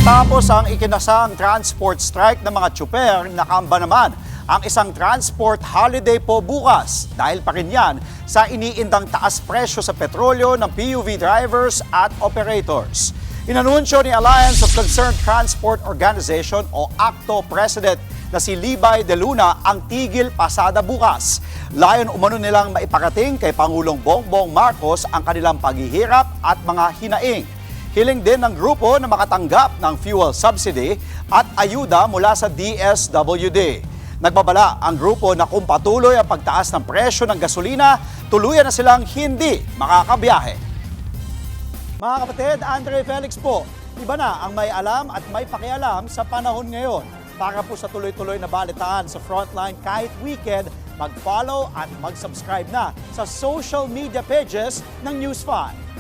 Matapos ang ikinasang transport strike ng mga tsuper, nakamba naman ang isang transport holiday po bukas dahil pa rin yan sa iniindang taas presyo sa petrolyo ng PUV drivers at operators. Inanunsyo ni Alliance of Concerned Transport Organization o ACTO President na si Libay De Luna ang tigil pasada bukas. Layon umano nilang maiparating kay Pangulong Bongbong Marcos ang kanilang paghihirap at mga hinaing. Hiling din ng grupo na makatanggap ng fuel subsidy at ayuda mula sa DSWD. Nagbabala ang grupo na kung patuloy ang pagtaas ng presyo ng gasolina, tuluyan na silang hindi makakabiyahe. Mga kapatid, Andre Felix po, iba na ang may alam at may pakialam sa panahon ngayon. Para po sa tuloy-tuloy na balitaan sa Frontline kahit weekend, mag-follow at mag-subscribe na sa social media pages ng News 5.